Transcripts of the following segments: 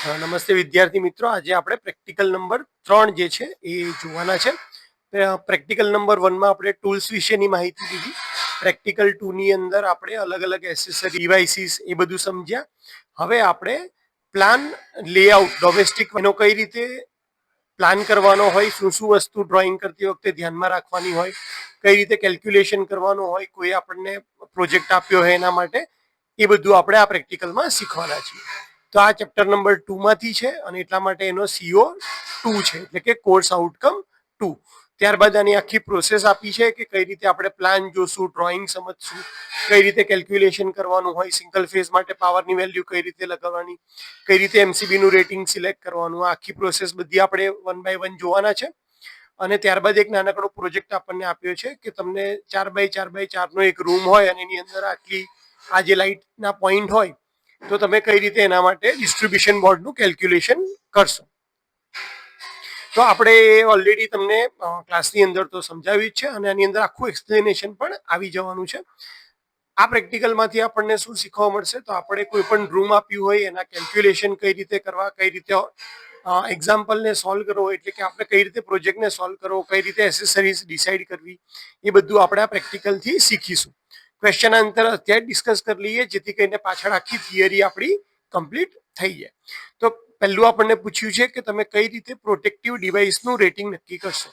નમસ્તે વિદ્યાર્થી મિત્રો, આજે આપણે પ્રેક્ટિકલ નંબર 3 જે છે એ જોવાના છે. પ્રેક્ટિકલ નંબર 1 માં આપણે ટૂલ્સ વિશેની માહિતી દીધી. પ્રેક્ટિકલ 2 ની અંદર આપણે અલગ અલગ એસેસરી ડિવાઇસીસ એ બધું સમજ્યા. હવે આપણે પ્લાન લેઆઉટ ડોમેસ્ટિક એનો કઈ રીતે પ્લાન કરવાનો હોય, શું શું વસ્તુ ડ્રોઈંગ કરતી વખતે ધ્યાનમાં રાખવાની હોય, કઈ રીતે કેલ્ક્યુલેશન કરવાનું હોય, કોઈ આપણને પ્રોજેક્ટ આપ્યો હોય એના માટે, એ બધું આપણે આ પ્રેક્ટિકલમાં શીખવાના છીએ. તો આ ચેપ્ટર નંબર 2 માંથી છે અને એટલા માટે એનો CO2 છે, એટલે કે કોર્સ આઉટકમ 2. ત્યારબાદ આની આખી પ્રોસેસ આપી છે કે કઈ રીતે આપણે પ્લાન જોશું, ડ્રોઈંગ સમજશું, કઈ રીતે કેલ્ક્યુલેશન કરવાનું હોય, સિંગલ ફેઝ માટે પાવરની વેલ્યુ કઈ રીતે લગાવવાની, કઈ રીતે MCB નું રેટિંગ સિલેક્ટ કરવાનું, આખી પ્રોસેસ બધી આપણે 1 બાય 1 જોવાના છે. અને ત્યારબાદ એક નાનકડો પ્રોજેક્ટ આપણને આપ્યો છે કે તમને 4x4x4 નો એક રૂમ હોય અને એની અંદર આટલી આ જે લાઇટના પોઈન્ટ હોય તો તમે કઈ રીતે એના માટે ડિસ્ટ્રીબ્યુશન બોર્ડનું કેલ્ક્યુલેશન કરશો. તો આપણે ઓલરેડી તમને ક્લાસની અંદર તો સમજાવ્યું જ છે અને આની અંદર આખું એક્સપ્લેનેશન પણ આવી જવાનું છે. આ પ્રેક્ટિકલમાંથી આપણને શું શીખવા મળશે, તો આપણે કોઈ પણ રૂમ આપ્યું હોય એના કેલ્ક્યુલેશન કઈ રીતે કરવા, કઈ રીતે એક્ઝામ્પલને સોલ્વ કરવો, એટલે કે આપણે કઈ રીતે પ્રોજેક્ટને સોલ્વ કરવો, કઈ રીતે એસેસરીઝ ડિસાઇડ કરવી, એ બધું આપણે આ પ્રેક્ટિકલથી શીખીશું. ક્વેશ્ચન આન્સર અત્યારે ડિસ્કસ કરી લઈએ જેથી કરીને પાછળ આખી થિયરી આપણી કમ્પ્લીટ થઈ જાય. તો પહેલું આપણને પૂછ્યું છે કે તમે કઈ રીતે પ્રોટેક્ટિવ ડિવાઇસનું રેટિંગ નક્કી કરશો.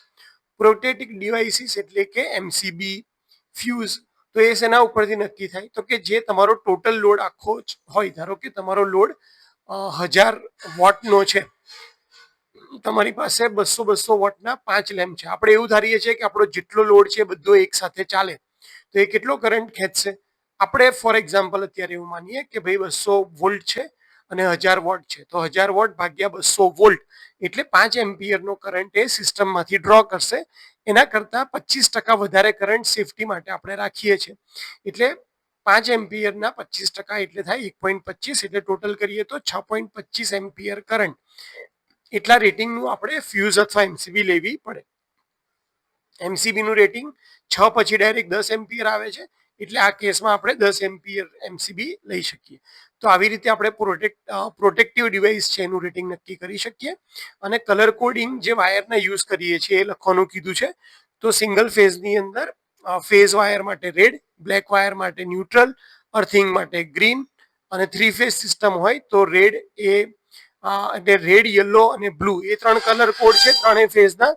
પ્રોટેક્ટિવ ડિવાઇસીસ એટલે કે MCB, ફ્યુઝ, તો એ શેના ઉપરથી નક્કી થાય, તો કે જે તમારો ટોટલ લોડ આખો હોય. ધારો કે તમારો લોડ 1000 વોટનો છે, તમારી પાસે 200 વોટના 5 લેમ્પ છે. આપણે એવું ધારીએ છીએ કે આપણો જેટલો લોડ છે બધો એક સાથે ચાલે તો એ કેટલો કરંટ ખેંચશે. આપણે ફોર એક્ઝામ્પલ અત્યારે એવું માનીએ કે ભાઈ 200 વોલ્ટ છે અને 1000 વોટ છે, તો 1000 વોટ ભાગ્યા 200 વોલ્ટ એટલે 5 એમ્પિયરનો કરંટ એ સિસ્ટમમાંથી ડ્રો કરશે. એના કરતાં 25% વધારે કરંટ સેફટી માટે આપણે રાખીએ છીએ. એટલે 5 એમ્પિયરના 25% એટલે થાય 1.25, એટલે ટોટલ કરીએ તો 6.25 એમ્પિયર કરંટ. એટલા રેટિંગનું આપણે ફ્યુઝ અથવા MCB લેવી પડે. MCB નું રેટિંગ 6 પછી ડાયરેક્ટ 10 એમ્પિયર આવે છે, એટલે આ કેસમાં આપણે 10 એમ્પિયર MCB લઈ શકીએ. તો આવી રીતે આપણે પ્રોટેક્ટિવ ડિવાઇસ છે એનું રેટિંગ નક્કી કરી શકીએ. અને કલર કોડિંગ જે વાયરના યુઝ કરીએ છીએ એ લખવાનું કીધું છે. તો સિંગલ ફેઝની અંદર ફેઝ વાયર માટે રેડ, બ્લેક વાયર માટે ન્યુટ્રલ, અર્થિંગ માટે ગ્રીન, અને 3 ફેઝ સિસ્ટમ હોય તો રેડ એટલે રેડ, યલો અને બ્લુ એ 3 કલર કોડ છે ત્રણેય ફેઝના.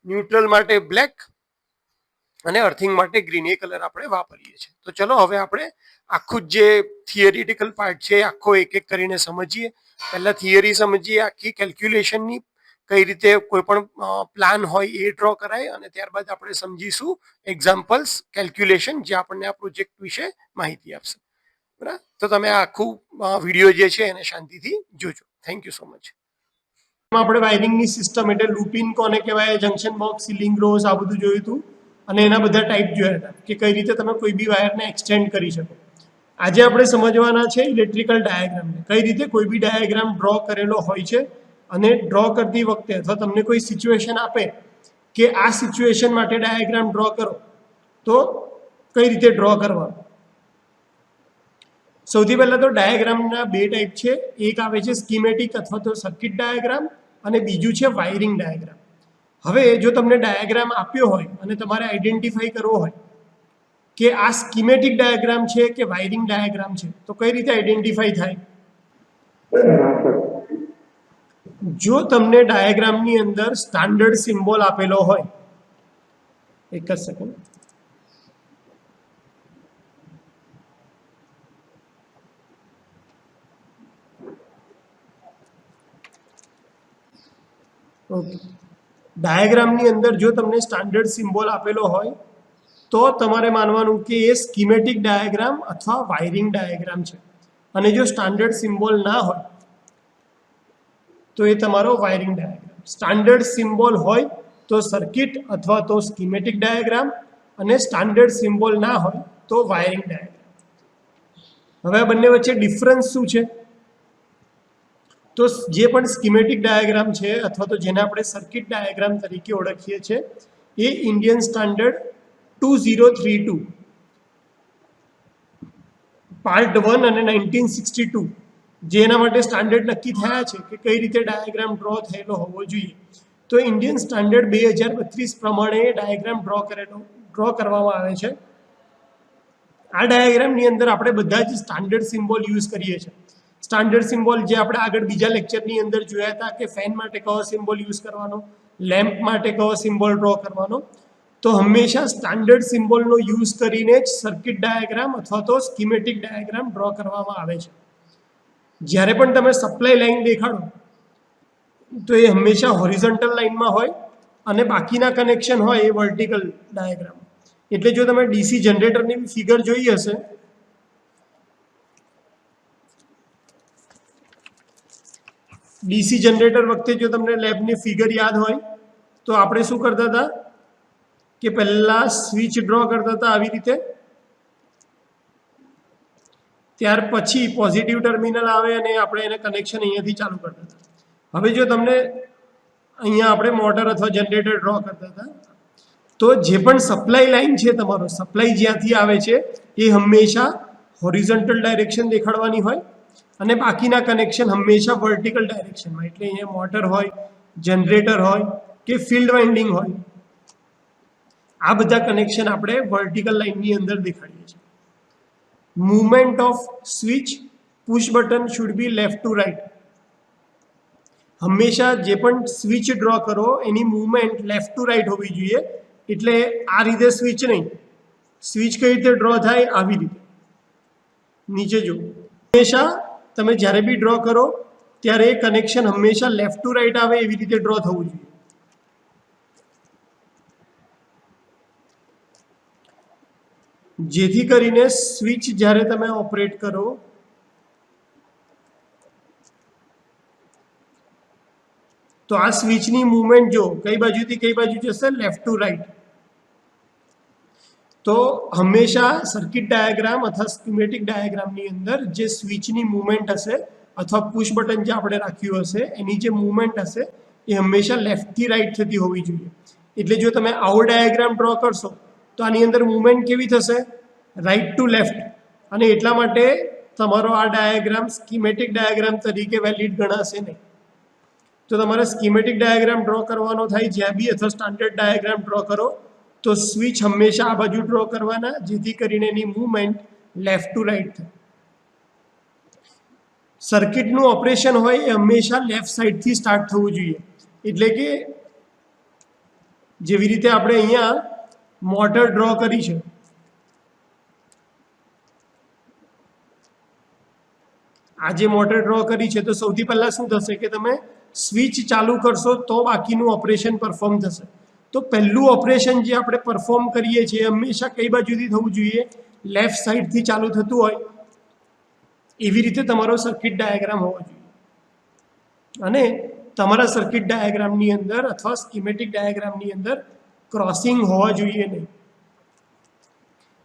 ન્યુટ્રલ માટે બ્લેક અને અર્થિંગ માટે ગ્રીન, એ કલર આપણે વાપરીએ છીએ. તો ચલો હવે આપણે આખું જે થિયરિટિકલ પાર્ટ છે આખો એક એક કરીને સમજીએ. પહેલા થિયરી સમજીએ આખી કેલ્ક્યુલેશનની, કઈ રીતે કોઈ પણ પ્લાન હોય એ ડ્રો કરાય, અને ત્યારબાદ આપણે સમજીશું એક્ઝામ્પલ્સ, કેલ્ક્યુલેશન, જે આપણને આ પ્રોજેક્ટ વિશે માહિતી આપશે. બરાબર, તો તમે આ આખું વિડીયો જે છે એને શાંતિથી જોજો. Thank you so much. આપણે વાયરિંગની સિસ્ટમ એટલે લૂપિન કોને કહેવાય, જંક્શન બોક્સ, સીલિંગ રોઝ, આ બધું જોયું હતું અને એના બધા ટાઈપ જોયા હતા કે કઈ રીતે તમે કોઈ બી વાયરને એક્સટેન્ડ કરી શકો. આજે આપણે સમજવાના છે ઇલેક્ટ્રિકલ ડાયાગ્રામને, કઈ રીતે કોઈ બી ડાયાગ્રામ ડ્રો કરેલો હોય છે અને ડ્રો કરતી વખતે અથવા તમને કોઈ સિચ્યુએશન આપે કે આ સિચ્યુએશન માટે ડાયાગ્રામ ડ્રો કરો તો કઈ રીતે ડ્રો કરવાનો. સૌથી પહેલા તો ડાયાગ્રામના બે ટાઈપ છે. એક આવે છે સ્કીમેટિક અથવા તો સર્કિટ ડાયાગ્રામ, અને બીજું છે વાયરિંગ ડાયાગ્રામ. હવે જો તમને ડાયાગ્રામ આપ્યો હોય અને તમારે આઈડેન્ટિફાઈ કરવો હોય કે આ સ્કીમેટિક ડાયાગ્રામ છે કે વાયરિંગ ડાયાગ્રામ છે, તો કઈ રીતે આઈડેન્ટિફાઈ થાય. જો તમને ડાયાગ્રામની અંદર સ્ટાન્ડર્ડ સિમ્બોલ આપેલો હોય, એક જ સેકન્ડ, ઓકે, ડાયાગ્રામની અંદર જો તમને સ્ટાન્ડર્ડ સિમ્બોલ આપેલો હોય તો તમારે માનવાનું કે એ સ્કીમેટિક ડાયાગ્રામ અથવા વાયરિંગ ડાયાગ્રામ છે. અને જો સ્ટાન્ડર્ડ સિમ્બોલ ના હોય તો એ તમારો વાયરિંગ ડાયાગ્રામ. સ્ટાન્ડર્ડ સિમ્બોલ હોય તો સર્કિટ અથવા તો સ્કીમેટિક ડાયાગ્રામ, અને સ્ટાન્ડર્ડ સિમ્બોલ ના હોય તો વાયરિંગ ડાયાગ્રામ. હવે આ બંને વચ્ચે ડિફરન્સ શું છે, તો જે પણ સ્કીમેટિક ડાયાગ્રામ છે અથવા તો જેને આપણે સર્કિટ ડાયાગ્રામ તરીકે ઓળખીએ છીએ એ ઇન્ડિયન સ્ટાન્ડર્ડ 2032 પાર્ટ 1 અને 1962 જે એના માટે સ્ટાન્ડર્ડ નક્કી થયા છે કે કઈ રીતે ડાયાગ્રામ ડ્રો થયેલો હોવો જોઈએ. તો ઇન્ડિયન સ્ટાન્ડર્ડ 2032 પ્રમાણે ડાયાગ્રામ ડ્રો કરવામાં આવે છે. આ ડાયાગ્રામની અંદર આપણે બધા જ સ્ટાન્ડર્ડ સિમ્બોલ યુઝ કરીએ છીએ. સ્ટાન્ડર્ડ સિમ્બોલ જે આપણે આગળ બીજા લેક્ચરની અંદર જોયા હતા કે ફેન માટે કયો સિમ્બોલ યુઝ કરવાનો, લેમ્પ માટે કયો સિમ્બોલ ડ્રો કરવાનો, તો હંમેશા સ્ટાન્ડર્ડ સિમ્બોલનો યુઝ કરીને જ સર્કિટ ડાયાગ્રામ અથવા તો સ્કીમેટિક ડાયાગ્રામ ડ્રો કરવામાં આવે છે. જ્યારે પણ તમે સપ્લાય લાઇન દેખાડો તો એ હંમેશા હોરિઝોન્ટલ લાઇનમાં હોય અને બાકીના કનેક્શન હોય એ વર્ટિકલ ડાયાગ્રામ. એટલે જો તમે ડીસી જનરેટરની ફિગર જોઈ હશે, ડીસી જનરેટર વખતે જો તમને લેબની ફિગર યાદ હોય તો આપણે શું કરતા હતા કે પહેલા સ્વિચ ડ્રો કરતા હતા આવી રીતે, ત્યાર પછી પોઝિટિવ ટર્મિનલ આવે અને આપણે એને કનેક્શન અહીંયાથી ચાલુ કરતા હતા. હવે જો તમને અહીંયા આપણે મોટર અથવા જનરેટર ડ્રો કરતા હતા, તો જે પણ સપ્લાય લાઇન છે, તમારો સપ્લાય જ્યાંથી આવે છે એ હંમેશા હોરિઝોન્ટલ ડાયરેક્શન દેખાડવાની હોય અને બાકીના કનેક્શન હંમેશા વર્ટિકલ ડાયરેક્શનમાં. એટલે અહીંયા મોટર હોય, જનરેટર હોય કે ફિલ્ડ વાઇન્ડિંગ હોય, આ બધા કનેક્શન આપણે વર્ટિકલ લાઇનની અંદર દેખાડીએ છીએ. Movement of switch push button should be left to right. હંમેશા જે પણ સ્વિચ ડ્રો કરો એની મૂવમેન્ટ લેફ્ટ ટુ રાઈટ હોવી જોઈએ. એટલે આ રીતે સ્વિચ નહીં, સ્વિચ કઈ રીતે ડ્રો થાય આવી રીતે નીચે જો. હંમેશા તમે જ્યારે બી ડ્રો કરો ત્યારે કનેક્શન હંમેશા લેફ્ટ ટુ રાઈટ આવે એવી રીતે ડ્રો થવું જોઈએ. જેથી કરીને સ્વિચ જ્યારે તમે ઓપરેટ કરો તો આ સ્વિચની મૂવમેન્ટ જો કઈ બાજુથી કઈ બાજુ જશે, લેફ્ટ ટુ રાઈટ. તો હંમેશા સર્કિટ ડાયાગ્રામ અથવા સ્કીમેટિક ડાયાગ્રામની અંદર જે સ્વિચની મૂવમેન્ટ હશે અથવા પુશ બટન જે આપણે રાખ્યું હશે એની જે મૂવમેન્ટ હશે એ હંમેશા લેફ્ટથી રાઈટ થતી હોવી જોઈએ. એટલે જો તમે આવો ડાયાગ્રામ ડ્રો કરશો તો આની અંદર મૂવમેન્ટ કેવી થશે, રાઈટ ટુ લેફ્ટ. અને એટલા માટે તમારો આ ડાયાગ્રામ સ્કીમેટિક ડાયાગ્રામ તરીકે વેલિડ ગણાશે નહીં. તો તમારે સ્કીમેટિક ડાયાગ્રામ ડ્રો કરવાનો થાય જ્યાં બી અથવા સ્ટાન્ડર્ડ ડાયાગ્રામ ડ્રો કરો તો સ્વિચ હંમેશા આ બાજુ ડ્રો કરવાના, જેથી કરીને એની મૂવમેન્ટ લેફ્ટ ટુ રાઈટ થાય. સર્કિટનું ઓપરેશન હોય એ હંમેશા લેફ્ટ સાઈડથી સ્ટાર્ટ થવું જોઈએ. એટલે કે જેવી રીતે આપણે અહીંયા મોટર ડ્રો કરી છે, આ જે મોટર ડ્રો કરી છે તો સૌથી પહેલાં શું થશે કે તમે સ્વિચ ચાલુ કરશો તો બાકીનું ઓપરેશન પરફોર્મ થશે. તો પહેલું ઓપરેશન જે આપણે પરફોર્મ કરીએ છીએ હંમેશા કઈ બાજુથી થવું જોઈએ, લેફ્ટ સાઈડથી ચાલુ થતું હોય એવી રીતે તમારો સર્કિટ ડાયાગ્રામ હોવો જોઈએ. અને તમારા સર્કિટ ડાયાગ્રામની અંદર અથવા સ્કીમેટિક ડાયાગ્રામની અંદર ક્રોસિંગ હોવા જોઈએ નહીં.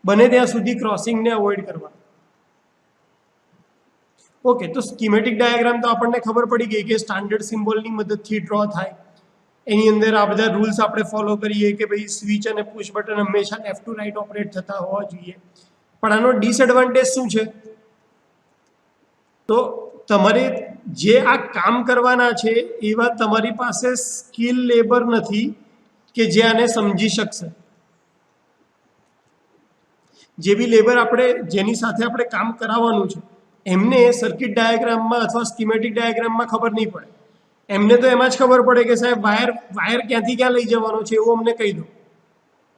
બને ત્યાં સુધી ક્રોસિંગને અવોઇડ કરવા. ઓકે, તો સ્કીમેટિક ડાયાગ્રામ તો આપણને ખબર પડી ગઈ કે સ્ટાન્ડર્ડ સિમ્બોલની મદદથી ડ્રો થાય. એની અંદર આ બધા રૂલ્સ આપણે ફોલો કરીએ કે ભાઈ સ્વિચ અને પુશ બટન હંમેશા લેફ્ટ ટુ રાઈટ ઓપરેટ થતા હોવા જોઈએ. પણ આનો ડિસએડવાન્ટેજ શું છે? તો તમારે જે આ કામ કરવાના છે એવા તમારી પાસે સ્કિલ લેબર નથી કે જે આને સમજી શકશે. જે બી લેબર આપણે જેની સાથે આપણે કામ કરાવવાનું છે એમને સર્કિટ ડાયાગ્રામમાં અથવા સ્કીમેટિક ડાયાગ્રામમાં ખબર નહીં પડે. એમને તો એમાં જ ખબર પડે કે સાહેબ વાયર ક્યાંથી ક્યાં લઈ જવાનો છે એવું અમને કહી દો,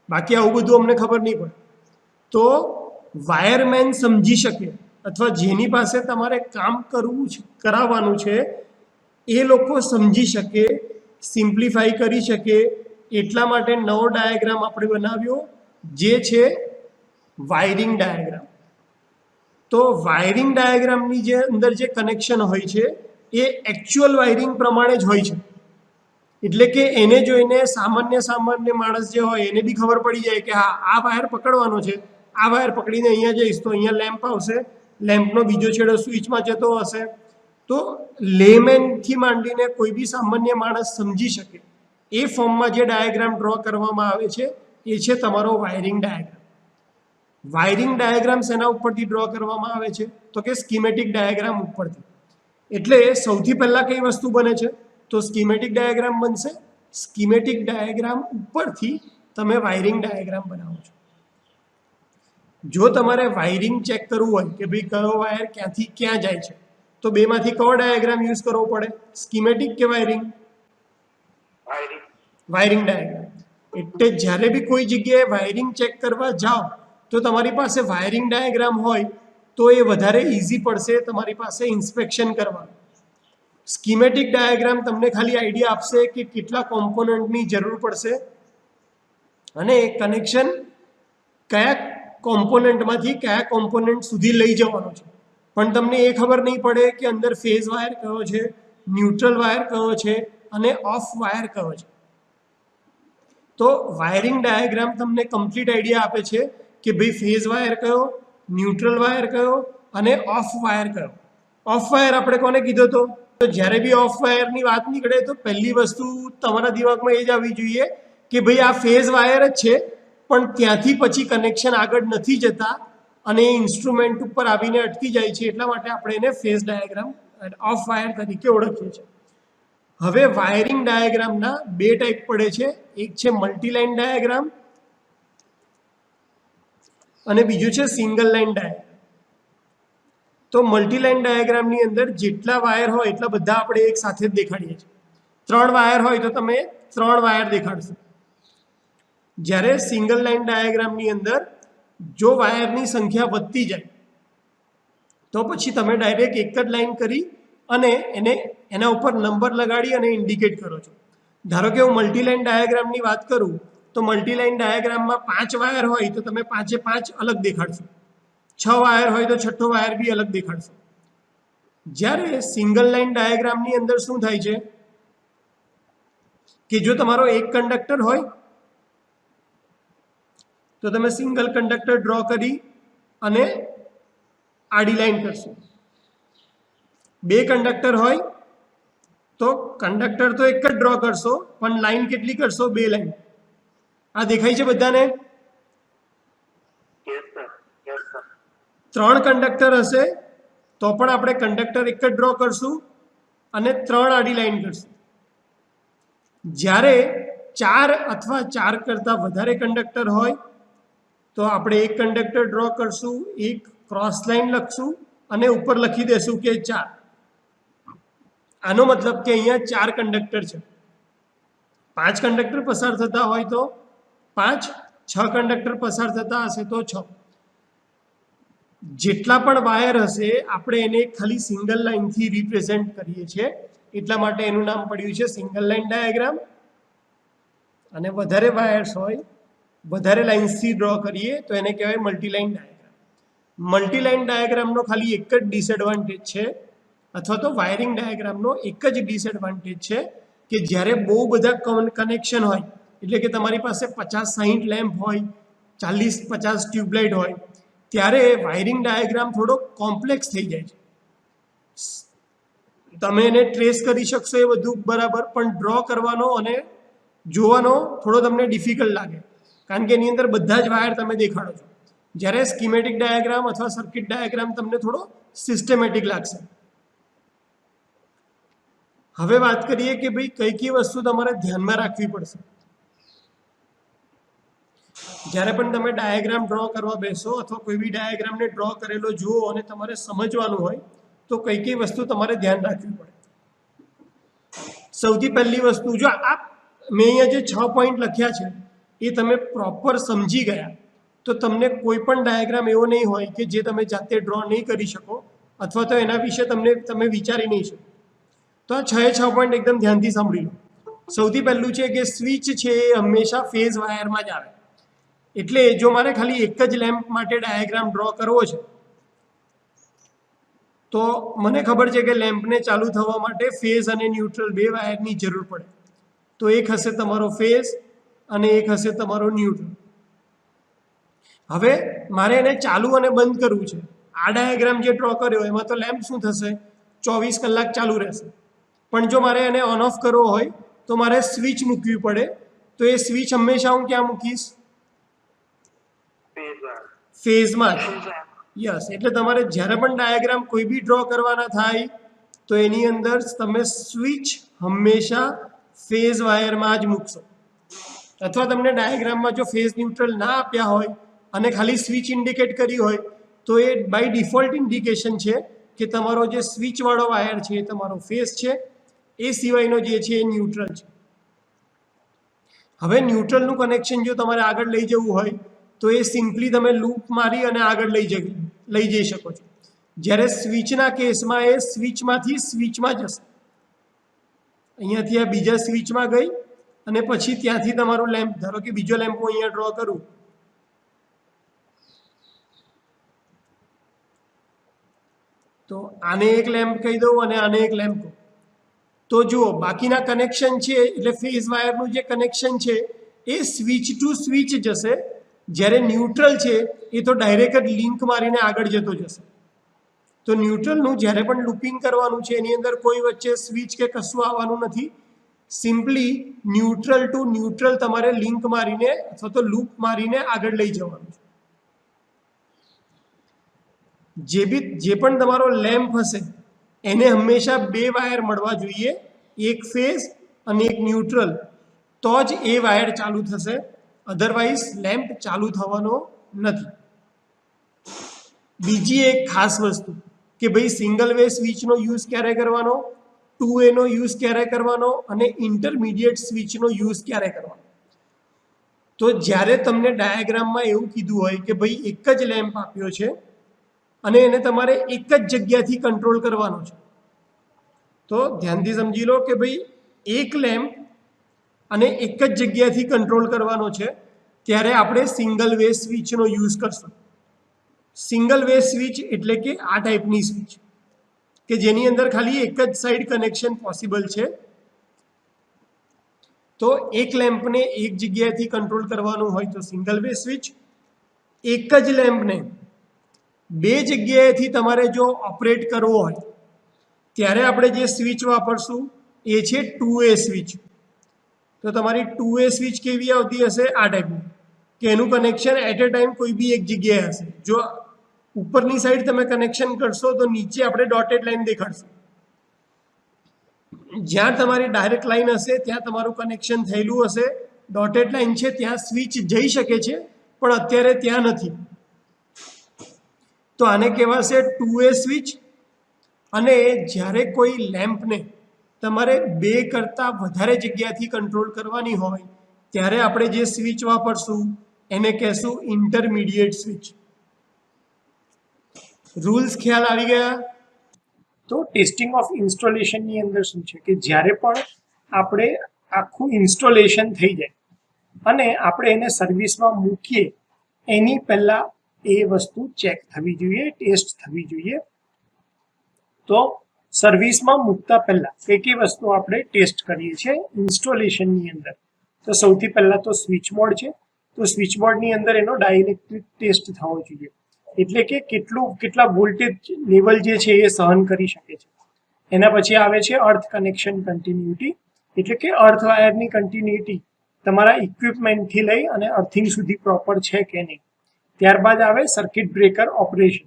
બાકી આવું બધું અમને ખબર નહીં પડે. તો વાયરમેન સમજી શકે અથવા જેની પાસે તમારે કામ કરવું છે, કરાવવાનું છે એ લોકો સમજી શકે, સિમ્પ્લિફાઈ કરી શકે. એટલા માટે નવો ડાયાગ્રામ આપણે બનાવ્યો જે છે વાયરિંગ ડાયાગ્રામ. તો વાયરિંગ ડાયાગ્રામની જે અંદર જે કનેક્શન હોય છે એ એકચ્યુઅલ વાયરિંગ પ્રમાણે જ હોય છે. એટલે કે એને જોઈને સામાન્ય માણસ જે હોય એને બી ખબર પડી જાય કે હા આ વાયર પકડવાનો છે, આ વાયર પકડીને અહીંયા જઈશ તો અહીંયા લેમ્પ આવશે, લેમ્પનો બીજો છેડો સ્વિચમાં જતો હશે. તો લેમેનથી માંડીને કોઈ બી સામાન્ય માણસ સમજી શકે એ ફોર્મમાં જે ડાયાગ્રામ ડ્રો કરવામાં આવે છે એ છે તમારો વાયરિંગ ડાયાગ્રામ. વાયરિંગ ડાયાગ્રામ શેના ઉપરથી ડ્રો કરવામાં આવે છે? તો કે સ્કીમેટિક ડાયાગ્રામ ઉપરથી. એટલે સૌથી પહેલા કઈ વસ્તુ બને છે તો સ્કીમેટિક ડાયાગ્રામ બનશે. સ્કીમેટિક ડાયાગ્રામ ઉપરથી તમે વાયરિંગ ડાયાગ્રામ બનાવો છો. જો તમારે વાયરિંગ ચેક કરવું હોય કે ભાઈ કયો વાયર ક્યાંથી ક્યાં જાય છે તો બેમાંથી કયો ડાયાગ્રામ યુઝ કરવો પડે, સ્કીમેટિક કે વાયરિંગ? Wiring diagram. એટલે જ્યારે બી કોઈ જગ્યાએ વાયરિંગ ચેક કરવા જાઓ તો તમારી પાસે વાયરિંગ ડાયાગ્રામ હોય તો એ વધારે ઇઝી પડશે તમારી પાસે ઇન્સ્પેક્શન કરવાનું. સ્કીમેટિક ડાયાગ્રામ તમને ખાલી આઈડિયા આપશે કે કેટલા કોમ્પોનન્ટની જરૂર પડશે અને કનેક્શન કયા કોમ્પોનન્ટમાંથી કયા કોમ્પોનન્ટ સુધી લઈ જવાનો છે, પણ તમને એ ખબર નહીં પડે કે અંદર ફેઝ વાયર કયો છે, ન્યુટ્રલ વાયર કયો છે અને ઓફ વાયર કયો છે. તો વાયરિંગ ડાયાગ્રામ તમને કમ્પ્લીટ આઈડિયા આપે છે કે ભાઈ ફેઝ વાયર કયો, ન્યુટ્રલ વાયર કયો અને ઓફ વાયર કયો. ઓફ વાયર આપણે કોને કીધો હતો? તો જ્યારે બી ઓફ વાયરની વાત નીકળે તો પહેલી વસ્તુ તમારા દિમાગમાં એ જ આવવી જોઈએ કે ભાઈ આ ફેઝ વાયર જ છે પણ ત્યાંથી પછી કનેક્શન આગળ નથી જતા અને એ ઇન્સ્ટ્રુમેન્ટ ઉપર આવીને અટકી જાય છે, એટલા માટે આપણે એને ફેઝ ડાયાગ્રામ ઓફ વાયર તરીકે ઓળખીએ છીએ. હવે વાયરિંગ ડાયાગ્રામના બે ટાઈપ પડે છે, એક છે મલ્ટીલાઇન ડાયાગ્રામ અને બીજું છે સિંગલ લાઇન ડાયાગ્રામ. તો મલ્ટીલાઇન ડાયાગ્રામની અંદર જેટલા વાયર હોય એટલા બધા આપણે એક સાથે જ દેખાડીએ છીએ. 3 વાયર હોય તો તમે 3 વાયર દેખાડશો. જ્યારે સિંગલ લાઇન ડાયાગ્રામની અંદર જો વાયરની સંખ્યા વધતી જાય તો પછી તમે ડાયરેક્ટ એક જ લાઈન કરી અને એના ઉપર નંબર લગાડી અને ઇન્ડિકેટ કરો છો. ધારો કે હું મલ્ટીલાઇન ડાયાગ્રામની વાત કરું તો મલ્ટીલાઇન ડાયાગ્રામમાં 5 વાયર હોય તો તમે 5 અલગ દેખાડશો, 6 વાયર હોય તો છઠ્ઠો વાયર બી અલગ દેખાડશો. જ્યારે સિંગલ લાઇન ડાયાગ્રામની અંદર શું થાય છે કે જો તમારો એક કંડક્ટર હોય તો તમે સિંગલ કંડક્ટર ડ્રો કરી અને આડી લાઈન કરશો. 2 કંડક્ટર હોય તો કંડક્ટર તો એક જ ડ્રો કરશો પણ લાઈન કેટલી કરશો? 2 લાઈન. આ દેખાય છે બધાને? 3 કંડક્ટર હશે તો પણ આપણે કંડક્ટર એક જ ડ્રો કરશું અને 3 આડી લાઈન કરશું. જ્યારે 4 અથવા 4 કરતાં વધારે કંડક્ટર હોય તો આપણે એક કંડક્ટર ડ્રો કરશું, એક ક્રોસ લાઈન લખશું અને ઉપર લખી દેશું કે 4. આનો મતલબ કે અહીંયા 4 કંડક્ટર છે. 5 કંડક્ટર પસાર થતા હોય તો 5, 6 કંડક્ટર પસાર થતા હશે તો 6. જેટલા પણ વાયર હશે આપણે એને ખાલી સિંગલ લાઈનથી રિપ્રેઝેન્ટ કરીએ છીએ, એટલા માટે એનું નામ પડ્યું છે સિંગલ લાઈન ડાયાગ્રામ. અને વધારે વાયર્સ હોય, વધારે લાઇન્સથી ડ્રો કરીએ તો એને કહેવાય મલ્ટીલાઇન ડાયાગ્રામ. મલ્ટીલાઇન ડાયાગ્રામનો ખાલી એક જ ડિસએડવાન્ટેજ છે અથવા તો વાયરિંગ ડાયાગ્રામનો એક જ ડિસએડવાન્ટેજ છે કે જ્યારે બહુ બધા કનેક્શન હોય, એટલે કે તમારી પાસે 50-60 લેમ્પ હોય, 40-50 ટ્યુબલાઇટ હોય, ત્યારે વાયરિંગ ડાયાગ્રામ થોડો કોમ્પ્લેક્સ થઈ જાય છે. તમે એને ટ્રેસ કરી શકશો એ બધું બરાબર, પણ ડ્રો કરવાનો અને જોવાનો થોડો તમને ડિફિકલ્ટ લાગે કારણ કે એની અંદર બધા જ વાયર તમે દેખાડો છો. જ્યારે સ્કીમેટિક ડાયાગ્રામ અથવા સર્કિટ ડાયાગ્રામ તમને થોડો સિસ્ટમેટિક લાગશે. હવે વાત કરીએ કે ભાઈ કઈ કઈ વસ્તુ તમારે ધ્યાનમાં રાખવી પડશે. જ્યારે પણ તમે ડાયાગ્રામ ડ્રો કરવા બેસો અથવા કોઈ બી ડાયાગ્રામને ડ્રો કરેલો જુઓ અને તમારે સમજવાનું હોય તો કઈ કઈ વસ્તુ તમારે ધ્યાન રાખવી પડે. સૌથી પહેલી વસ્તુ, જો મેં અહીંયા જે 6 પોઈન્ટ લખ્યા છે એ તમે પ્રોપર સમજી ગયા તો તમને કોઈ પણ ડાયાગ્રામ એવો નહીં હોય કે જે તમે જાતે ડ્રો નહીં કરી શકો અથવા તો એના વિશે તમે વિચારી નહીં શકો. તો આ 6 પોઈન્ટ એકદમ ધ્યાનથી સાંભળી લો. સૌથી પહેલું છે કે સ્વિચ છે એ હંમેશા ફેઝ વાયરમાં જ આવે. એટલે જો મારે ખાલી એક જ લેમ્પ માટે ડાયાગ્રામ ડ્રો કરવો છે તો મને ખબર છે કે લેમ્પને ચાલુ થવા માટે ફેઝ અને ન્યુટ્રલ 2 વાયરની જરૂર પડે. તો એક હશે તમારો ફેઝ અને એક હશે તમારો ન્યુટ્રલ. હવે મારે એને ચાલુ અને બંધ કરવું છે. આ ડાયાગ્રામ જે ડ્રો કર્યો એમાં તો લેમ્પ શું થશે? 24 કલાક ચાલુ રહેશે. પણ જો મારે એને ઓન ઓફ કરવો હોય તો મારે સ્વિચ મૂકવી પડે. તો એ સ્વિચ હંમેશા હું ક્યાં મૂકીશ? ફેઝમાં જ. યસ. એટલે તમારે જ્યારે પણ ડાયાગ્રામ કોઈ બી ડ્રો કરવાના થાય તો એની અંદર તમે સ્વિચ હંમેશા ફેઝ વાયરમાં જ મૂકશો, અથવા તમને ડાયાગ્રામમાં જો ફેઝ ન્યુટ્રલ ના આપ્યા હોય અને ખાલી સ્વિચ ઇન્ડિકેટ કરી હોય તો એ બાય ડિફોલ્ટ ઇન્ડિકેશન છે કે તમારો જે સ્વિચવાળો વાયર છે એ તમારો ફેઝ છે, એ સિવાયનો જે છે એ ન્યુટ્રલ છે. હવે ન્યુટ્રલનું કનેક્શન જો તમારે આગળ લઈ જવું હોય તો એ સિમ્પલી તમે લૂપ મારી અને આગળ લઈ જઈ શકો છો. જ્યારે સ્વિચના કેસમાં એ સ્વિચમાંથી સ્વિચમાં જશે, અહીંયાથી આ બીજા સ્વિચમાં ગઈ અને પછી ત્યાંથી તમારું લેમ્પ, ધારો કે બીજો લેમ્પ હું અહીંયા ડ્રો કરું, તો આને એક લેમ્પ કહી દઉં અને આને એક લેમ્પ કહું, તો જુઓ બાકીના કનેક્શન છે એટલે ફેઝ વાયરનું જે કનેક્શન છે એ સ્વિચ ટુ સ્વિચ જશે, જ્યારે ન્યુટ્રલ છે એ તો ડાયરેક્ટ જ લિંક મારીને આગળ જતો જશે. તો ન્યુટ્રલનું જ્યારે પણ લૂપિંગ કરવાનું છે એની અંદર કોઈ વચ્ચે સ્વિચ કે કશું આવવાનું નથી, સિમ્પલી ન્યુટ્રલ ટુ ન્યુટ્રલ તમારે લિંક મારીને અથવા તો લૂપ મારીને આગળ લઈ જવાનું છે. જે પણ તમારો લેમ્પ હશે એને હંમેશા બે વાયર મળવા જોઈએ, એક ફેઝ અને એક ન્યુટ્રલ, તો જ એ વાયર ચાલુ થશે, અધરવાઇઝ લેમ્પ ચાલુ થવાનો નથી. બીજી એક ખાસ વસ્તુ કે ભાઈ સિંગલ વે સ્વિચનો યુઝ ક્યારે કરવાનો, 2A નો યુઝ ક્યારે કરવાનો અને ઇન્ટરમીડિયેટ સ્વિચનો યુઝ ક્યારે કરવાનો. તો જ્યારે તમને ડાયાગ્રામમાં એવું કીધું હોય કે ભાઈ એક જ લેમ્પ આપ્યો છે અને એને તમારે એક જ જગ્યાથી કંટ્રોલ કરવાનો છે, તો ધ્યાનથી સમજી લો કે ભાઈ એક લેમ્પ અને એક જ જગ્યાથી કંટ્રોલ કરવાનો છે, ત્યારે આપણે સિંગલ વે સ્વિચનો યુઝ કરશું. સિંગલ વે સ્વિચ એટલે કે આ ટાઈપની સ્વિચ કે જેની અંદર ખાલી એક જ સાઈડ કનેક્શન પોસિબલ છે. તો એક લેમ્પને એક જગ્યાએથી કંટ્રોલ કરવાનું હોય તો સિંગલ વે સ્વિચ, એક જ લેમ્પને બે જગ્યાએથી તમારે જો ઓપરેટ કરવો હોય ત્યારે આપણે જે સ્વિચ વાપરશું એ છે 2A સ્વિચ. તો તમારી 2A સ્વિચ કેવી આવતી હશે, આ ટાઈપની, કે એનું કનેક્શન એટ એ ટાઈમ કોઈ બી એક જગ્યાએ હશે. જો ઉપરની સાઈડ તમે કનેક્શન કરશો તો નીચે આપણે ડોટેડ લાઈન દેખાડશે, જ્યાં તમારી ડાયરેક્ટ લાઈન હશે ત્યાં તમારું કનેક્શન થયેલું હશે, ડોટેડ લાઈન છે ત્યાં સ્વિચ જઈ શકે છે પણ અત્યારે ત્યાં નથી. તો આને કહેવાશે 2A સ્વિચ. અને જ્યારે કોઈ લેમ્પને તમારે બે કરતાં વધારે જગ્યાથી કંટ્રોલ કરવાની હોય ત્યારે આપણે જે સ્વિચ વાપરશું એને કહેશું ઇન્ટરમીડિયેટ સ્વિચ. રૂલ્સ ખ્યાલ આવી ગયા. તો ટેસ્ટિંગ ઓફ ઇન્સ્ટોલેશનની અંદર શું છે કે જ્યારે પણ આપણે આખું ઇન્સ્ટોલેશન થઈ જાય અને આપણે એને સર્વિસમાં મૂકીએ એની પહેલાં એ વસ્તુ ચેક થવી જોઈએ, ટેસ્ટ થવી જોઈએ. તો સર્વિસમાં મૂકતા પહેલાં કઈ કઈ વસ્તુ આપણે ટેસ્ટ કરીએ છીએ ઇન્સ્ટોલેશનની અંદર, તો સૌથી પહેલાં તો સ્વિચ બોર્ડ છે. તો સ્વિચ બોર્ડની અંદર એનો ડાઇલેક્ટ્રિક ટેસ્ટ થવો જોઈએ, એટલે કે કેટલા વોલ્ટેજ લેવલ જે છે એ સહન કરી શકે છે. એના પછી આવે છે અર્થ કનેક્શન કન્ટિન્યુટી, એટલે કે અર્થ વાયરની કન્ટિન્યુટી તમારા ઇક્વિપમેન્ટથી લઈ અને અર્થિંગ સુધી પ્રોપર છે કે નહીં. ત્યારબાદ આવે સર્કિટ બ્રેકર ઓપરેશન.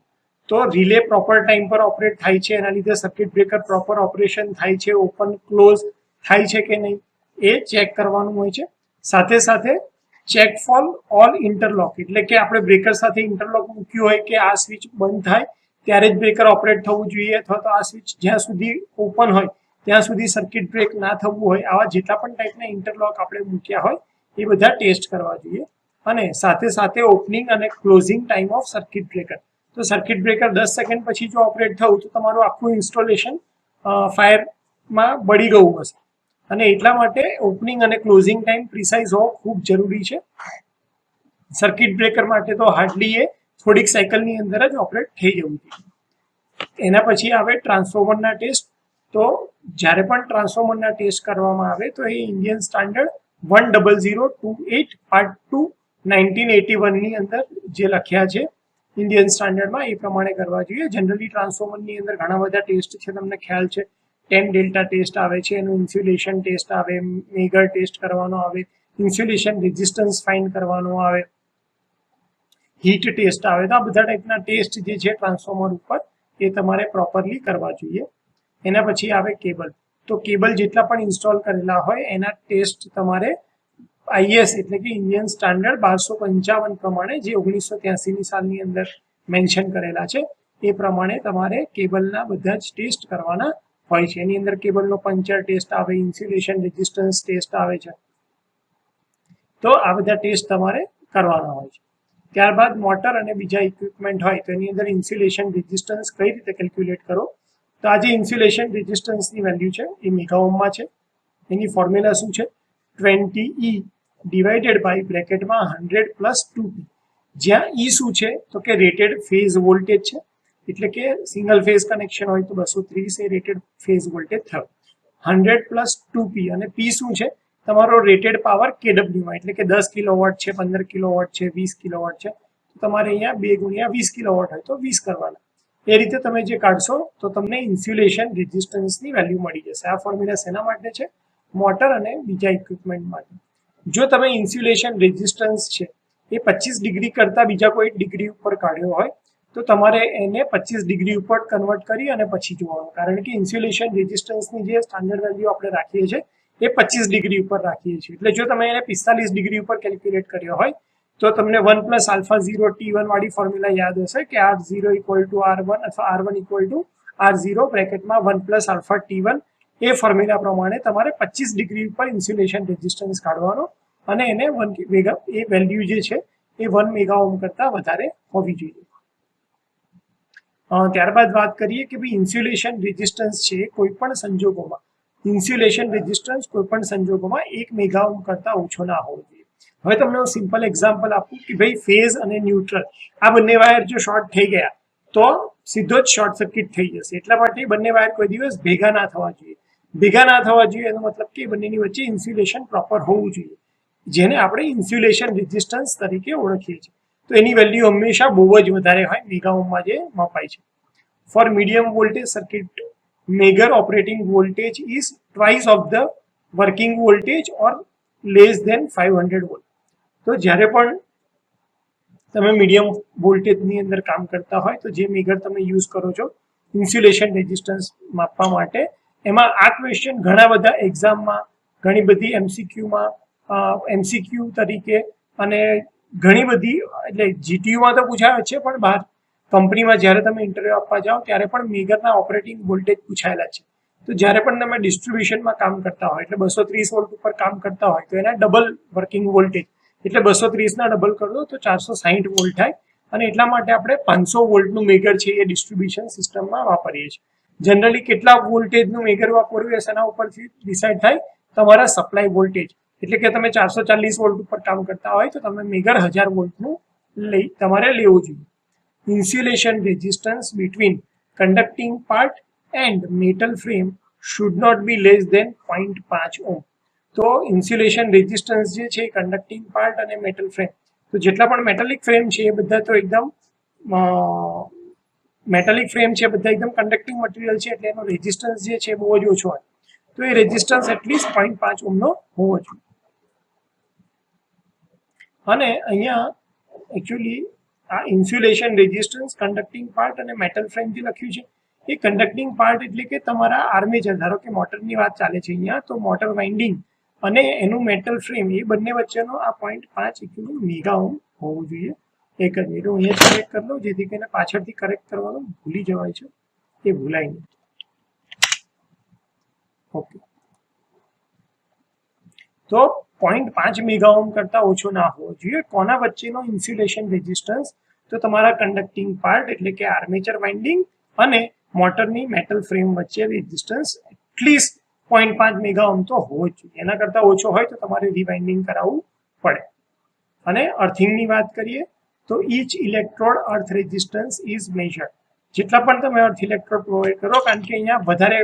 તો રિલે પ્રોપર ટાઈમ પર ઓપરેટ થાય છે, એના લીધે સર્કિટ બ્રેકર પ્રોપર ઓપરેશન થાય છે, ઓપન ક્લોઝ થાય છે કે નહીં એ ચેક કરવાનું હોય છે. સાથે સાથે ચેક ફોર ઓલ ઇન્ટરલોક, એટલે કે આપણે બ્રેકર સાથે ઇન્ટરલોક મૂક્યું હોય કે આ સ્વિચ બંધ થાય ત્યારે જ બ્રેકર ઓપરેટ થવું જોઈએ, અથવા તો આ સ્વિચ જ્યાં સુધી ઓપન હોય ત્યાં સુધી સર્કિટ બ્રેક ના થવું હોય, આવા જેટલા પણ ટાઈપના ઇન્ટરલોક આપણે મૂક્યા હોય એ બધા ટેસ્ટ કરવા જોઈએ. અને સાથે સાથે ઓપનિંગ અને closing time of circuit breaker. તો સર્કિટ બ્રેકર 10 સેકન્ડ પછી જો ઓપરેટ થયું તો તમારું આખું ઇન્સ્ટોલેશન ફાયરમાં બળી ગયું હશે, અને એટલા માટે ઓપનિંગ અને ક્લોઝિંગ ટાઈમ પ્રિસાઇઝ હોવો ખૂબ જરૂરી છે. સર્કિટ બ્રેકર માટે તો હાર્ડલી એ થોડીક સાયકલની અંદર જ ઓપરેટ થઈ જવું જોઈએ. એના પછી આવે ટ્રાન્સફોર્મરના ટેસ્ટ. તો જ્યારે પણ ટ્રાન્સફોર્મરના ટેસ્ટ કરવામાં આવે તો એ ઇન્ડિયન સ્ટાન્ડર્ડ 10028 પાર્ટ 2 1981ની અંદર જે લખ્યા છે ઇન્ડિયન સ્ટાન્ડર્ડમાં એ પ્રમાણે કરવા જોઈએ. જનરલી ટ્રાન્સફોર્મરની અંદર ઘણા બધા ટેસ્ટ છે, તમને ખ્યાલ છે. 10 ડેલ્ટા ટેસ્ટ આવે છે, એનું ઇન્સ્યુલેશન ટેસ્ટ આવે, મેગર ટેસ્ટ કરવાનો આવે, ઇન્સ્યુલેશન રેઝિસ્ટન્સ ફાઇન્ડ કરવાનો આવે, હીટ ટેસ્ટ આવે. તો આ બધા ટાઈપના ટેસ્ટ જે છે ટ્રાન્સફોર્મર ઉપર એ તમારે પ્રોપરલી કરવા જોઈએ. એના પછી આવે કેબલ. તો કેબલ જેટલા પણ ઇન્સ્ટોલ કરેલા હોય એના ટેસ્ટ તમારે IS એટલે કે ઇન્ડિયન સ્ટાન્ડર્ડ 1255 પ્રમાણે જે 1983ની સાલની અંદર મેન્શન કરેલા છે એ પ્રમાણે તમારે કેબલના બધા જ ટેસ્ટ કરવાના હોય છે. એની અંદર કેબલનો પંચર ટેસ્ટ આવે, ઇન્સ્યુલેશન રેઝિસ્ટન્સ ટેસ્ટ આવે છે. તો આ બધા ટેસ્ટ તમારે કરવાના હોય છે. ત્યારબાદ મોટર અને બીજા ઇક્વિપમેન્ટ હોય તો એની અંદર ઇન્સ્યુલેશન રેઝિસ્ટન્સ કઈ રીતે કેલ્ક્યુલેટ કરો. તો આ જે ઇન્સ્યુલેશન રેઝિસ્ટન્સની વેલ્યુ છે એ મેગા ઓહ્મમાં છે. એની ફોર્મ્યુલા શું છે? 20E divided by બ્રેકેટમાં 100 plus 2P, જ્યાં E શું છે તો કે રેટેડ ફેઝ વોલ્ટેજ છે, એટલે કે સિંગલ ફેઝ કનેક્શન હોય તો 230 એ રેટેડ ફેઝ વોલ્ટેજ થયો. 100 પ્લસ 2P અને P શું છે? તમારો રેટેડ પાવર કેડબ્લ્યુમાં, એટલે કે 10 કિલોવોટ છે, 15 કિલોવોટ છે, 20 કિલોવોટ છે. તો તમારે અહીંયા 2 ગુણ્યા 20 કિલોવોટ હોય તો 20 કરવાના. એ રીતે તમે જે કાઢશો તો તમને ઇન્સ્યુલેશન રેઝિસ્ટન્સની વેલ્યુ મળી જશે. આ ફોર્મ્યુલા શેના માટે છે? મોટર અને બીજા ઇક્વિપમેન્ટ માટે. જો તમે ઇન્સ્યુલેશન રેઝિસ્ટન્સ છે એ 25 ડિગ્રી કરતાં બીજા કોઈ ડિગ્રી ઉપર કાઢ્યો હોય તો તમારે એને 25 ડિગ્રી ઉપર કન્વર્ટ કરી અને પછી જોવાનું, કારણ કે ઇન્સ્યુલેશન રેઝિસ્ટન્સની જે સ્ટાન્ડર્ડ વેલ્યુ આપણે રાખીએ છીએ એ 25 ડિગ્રી ઉપર રાખીએ છીએ. એટલે જો તમે એને 45 ડિગ્રી ઉપર કેલ્ક્યુલેટ કર્યો હોય તો તમને 1 પ્લસ આલ્ફા 0 T1 વાળી ફોર્મ્યુલા યાદ હશે કે R0 ઇક્વલ ટુ R1 અથવા R1 equal to R0 બ્રેકેટમાં 1 plus alpha T1. A formula પ્રમાણે તમારે 25 ડિગ્રી ઉપર ઇન્સ્યુલેશન રેઝિસ્ટન્સ કાઢવાનો અને એને એ વેલ્યુ જે છે એ 1 મેગા ઓહ્મ કરતાં વધારે હોવી જોઈએ. ત્યારબાદ વાત કરીએ કે ભાઈ ઇન્સ્યુલેશન રેઝિસ્ટન્સ છે કોઈ પણ સંજોગોમાં 1 મેગા ઓહ્મ કરતાં ઓછો ના હોવો જોઈએ. હવે તમને હું સિમ્પલ એક્ઝામ્પલ આપું કે ભાઈ ફેઝ અને ન્યુટ્રલ આ બંને વાયર જો શોર્ટ થઈ ગયા તો સીધો જ શોર્ટ સર્કિટ થઈ જશે. એટલા માટે બંને વાયર કોઈ દિવસ ભેગા ના થવા જોઈએ. ભેગા ના થવા જોઈએ એનો મતલબ કે બંનેની વચ્ચે ઇન્સ્યુલેશન પ્રોપર હોવું જોઈએ, જેને આપણે ઇન્સ્યુલેશન રેઝિસ્ટન્સ તરીકે ઓળખીએ છીએ. તો એની વેલ્યુ હંમેશા બહુ જ વધારે હોય મેગા ઓહ્મમાં જે મપાય છે. For medium voltage circuit major operating voltage is twice of the working voltage or less than 500 volt. તો જ્યારે પણ તમે મીડિયમ વોલ્ટેજની અંદર કામ કરતા હોય તો જે મેગર તમે યુઝ કરો છો ઇન્સ્યુલેશન રેઝિસ્ટન્સ માપવા માટે, એમાં આ ક્વેશ્ચન ઘણા બધા એક્ઝામમાં, ઘણી બધી MCQ તરીકે અને ઘણી બધી એટલે GTUમાં તો પૂછાય છે, પણ બહાર કંપનીમાં જ્યારે તમે ઇન્ટરવ્યુ આપવા જાઓ ત્યારે પણ મેગરના ઓપરેટિંગ વોલ્ટેજ પૂછાયેલા છે. તો જ્યારે પણ તમે ડિસ્ટ્રીબ્યુશનમાં કામ કરતા હોય એટલે 230 વોલ્ટ ઉપર કામ કરતા હોય તો એના ડબલ વર્કિંગ વોલ્ટેજ એટલે 230ના ડબલ કરો તો 460 વોલ્ટ થાય. અને એટલા માટે આપણે 500 વોલ્ટનું મેગર છે એ ડિસ્ટ્રીબ્યુશન સિસ્ટમમાં વાપરીએ છીએ. જનરલી કેટલા વોલ્ટેજનું મેગર વાપરવું એના ઉપરથી ડિસાઇડ થાય તમારા સપ્લાય વોલ્ટેજ. એટલે કે તમે 440 વોલ્ટ ઉપર કામ કરતા હોય તો તમે મેગર 1000 વોલ્ટનું તમારે લેવું જોઈએ. Insulation resistance between conducting part and metal frame should not be less than 0.5 ohm. તો ઇન્સ્યુલેશન રેઝિસ્ટન્સ જે છે કન્ડક્ટિંગ પાર્ટ અને મેટલ ફ્રેમ, તો જેટલા પણ મેટાલિક ફ્રેમ છે એ બધા તો એકદમ કન્ડક્ટિંગ મટીરિયલ છે એટલે એનો રેઝિસ્ટન્સ જે છે બહુ જ ઓછો હોય. તો એ રેઝિસ્ટન્સ એટલીસ્ટ 0.5 ઓહ્મનો હોવો જોઈએ. અને અહીંયા એકચ્યુઅલી આ ઇન્સ્યુલેશન રેઝિસ્ટન્સ કન્ડક્ટિંગ પાર્ટ અને મેટલ ફ્રેમ જે લખ્યું છે એ કન્ડક્ટિંગ પાર્ટ એટલે કે તમારા આર્મેચર, ધારો કે મોટરની વાત ચાલે છે અહીંયા, તો મોટર વાઇન્ડિંગ અને એનું મેટલ ફ્રેમ એ બંને વચ્ચેનો આ 0.5 ઇક્વલ મેગા ઓહ્મ હોવું જોઈએ. એક જ મિનિટ હું અહીંયા ચેક કરી લઉં જેથી કરીને પાછળથી કરેક્ટ કરવાનું ભૂલી જવાય છે, એ ભૂલાય નહીં. ઓકે, તો 0.5 મેગા ઓહ્મ કરતાં ઓછો ના હોવો જોઈએ. કોના વચ્ચેનો ઇન્સ્યુલેશન રેઝિસ્ટન્સ? તો તમારા કન્ડક્ટિંગ પાર્ટ એટલે કે આર્મેચર વાઇન્ડિંગ અને મોટરની મેટલ ફ્રેમ વચ્ચે રેઝિસ્ટન્સ એટલીસ્ટ 0.5 મેગા ઓહ્મ તો હોવો જ જોઈએ. એના કરતાં ઓછો હોય તો તમારે રિવાઇન્ડિંગ કરાવવું પડે. અને અર્થિંગની વાત કરીએ તો each electrode earth resistance is measured. જેટલા પણ તમે અર્થ ઇલેક્ટ્રોડ પ્રોવાઈડ કરો, કારણ કે અહીંયા વધારે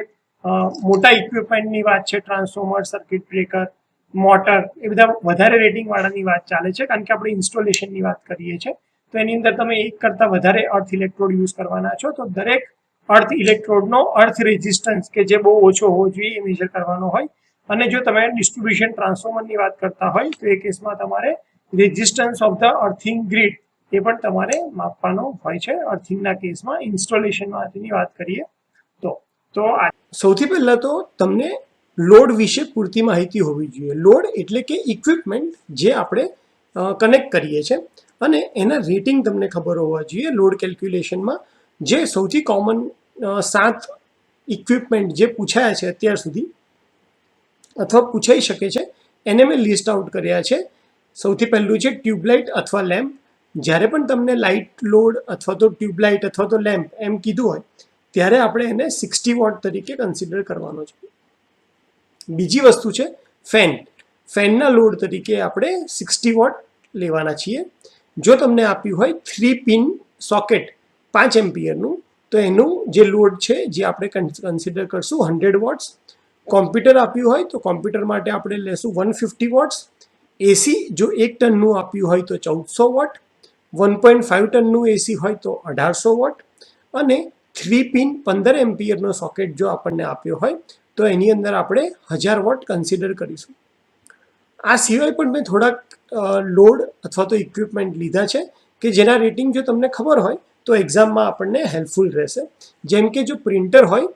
મોટા ઇક્વિપમેન્ટની વાત છે, ટ્રાન્સફોર્મર, સર્કિટ બ્રેકર, મોટર, એ બધા વધારે રેટિંગ વાળાની વાત ચાલે છે, કારણ કે આપણે ઇન્સ્ટોલેશનની વાત કરીએ છીએ. તો એની અંદર તમે એક કરતાં વધારે અર્થ ઇલેક્ટ્રોડ યુઝ કરવાના છો, તો દરેક અર્થ ઇલેક્ટ્રોડનો અર્થ રેઝિસ્ટન્સ કે જે બહુ ઓછો હોવો જોઈએ એ મેજર કરવાનો હોય. અને જો તમે ડિસ્ટ્રીબ્યુશન ટ્રાન્સફોર્મરની વાત કરતા હોય તો એ કેસમાં તમારે resistance of the earthing grid એ પણ તમારે માપવાનો હોય છે અર્થિંગના કેસમાં. ઇન્સ્ટોલેશનની વાત કરીએ તો તો સૌથી પહેલાં તો તમને લોડ વિશે પૂરતી માહિતી હોવી જોઈએ. લોડ એટલે કે ઇક્વિપમેન્ટ જે આપણે કનેક્ટ કરીએ છીએ અને એના રેટિંગ તમને ખબર હોવા જોઈએ. લોડ કેલ્ક્યુલેશનમાં જે સૌથી કોમન 7 ઇક્વિપમેન્ટ જે પૂછાયા છે અત્યાર સુધી અથવા પૂછાઈ શકે છે એને મેં લિસ્ટ આઉટ કર્યા છે. સૌથી પહેલું છે ટ્યુબલાઇટ અથવા લેમ્પ. જ્યારે પણ તમને લાઇટ લોડ અથવા તો ટ્યુબલાઇટ અથવા તો લેમ્પ એમ કીધું હોય ત્યારે આપણે એને 60 વોટ તરીકે કન્સિડર કરવાનો છે. બીજી વસ્તુ છે ફેન. ફેનના લોડ તરીકે આપણે 60 વોટ લેવાના છીએ. જો તમને આપ્યું હોય 3 પિન સોકેટ 5 એમ્પિયરનું તો એનું જે લોડ છે જે આપણે કન્સિડર કરશું 100 વોટ્સ. કોમ્પ્યુટર આપ્યું હોય તો કોમ્પ્યુટર માટે આપણે લેશું 150 વોટ્સ. એસી જો 1 ટનનું આપ્યું હોય તો 1400 વોટ. 1.5 ટનનું એસી હોય તો 1800 વોટ. અને 3 પિન 15 એમ્પિયરનો સોકેટ જો આપણને આપ્યો હોય તો એની અંદર આપણે 1000 વોટ કન્સિડર કરીશું. આ સિવાય પણ મેં થોડાક લોડ અથવા તો ઇક્વિપમેન્ટ લીધા છે કે જેના રેટિંગ જો તમને ખબર હોય તો એક્ઝામમાં આપણને હેલ્પફુલ રહેશે. જેમ કે જો પ્રિન્ટર હોય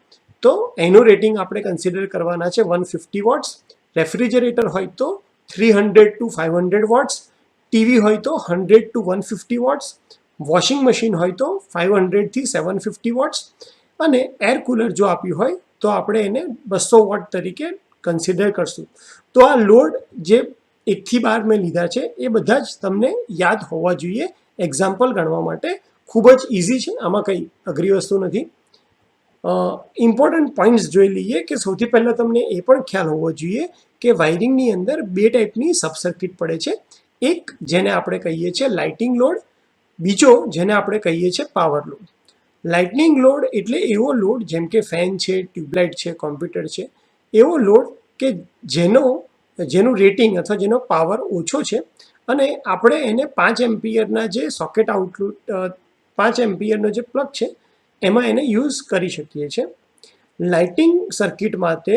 તો એનું રેટિંગ આપણે કન્સિડર કરવાના છે 150 વોટ્સ. રેફ્રિજરેટર હોય તો 300 to 500 વોટ્સ. ટીવી હોય તો 100 to 150 વોટ્સ. વોશિંગ મશીન હોય તો 500 થી 750 વોટ્સ. અને એર કુલર જો આપ્યું હોય તો આપણે એને 200 વોટ તરીકે કન્સિડર કરશું. તો આ લોડ જે 1 થી 12 મેં લીધા છે એ બધા જ તમને યાદ હોવા જોઈએ એક્ઝામ્પલ ગણવા માટે. ખૂબ જ ઇઝી છે, આમાં કંઈ અઘરી વસ્તુ નથી. ઇમ્પોર્ટન્ટ પોઈન્ટ્સ જોઈ લઈએ કે સૌથી પહેલાં તમને એ પણ ખ્યાલ હોવો જોઈએ કે વાયરિંગની અંદર 2 ટાઈપની સબ સર્કિટ પડે છે. એક જેને આપણે કહીએ છીએ લાઇટિંગ લોડ, બીજો જેને આપણે કહીએ છીએ પાવર લોડ. લાઇટનિંગ લોડ એટલે એવો લોડ જેમ કે ફેન છે, ટ્યુબલાઇટ છે, કોમ્પ્યુટર છે, એવો લોડ કે જેનું રેટિંગ અથવા જેનો પાવર ઓછો છે અને આપણે એને 5 એમ્પિયરના જે સોકેટ આઉટપુટ 5 એમ્પિયરનો જે પ્લગ છે એમાં એને યુઝ કરી શકીએ છીએ. લાઇટિંગ સર્કિટ માટે